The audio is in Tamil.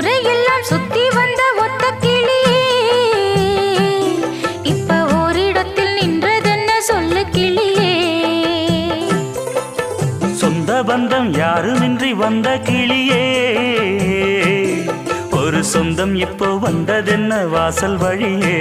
ஊரையெல்லாம் சுத்தி வந்த ஒத்த கிளியே இப்ப ஓரிடத்தில் நின்றதென்ன சொல்லு கிளியே. சொந்த பந்தம் யாருமின்றி வந்த கிளியே ஒரு சொந்தம் இப்போ வந்ததென்ன வாசல் வழியே.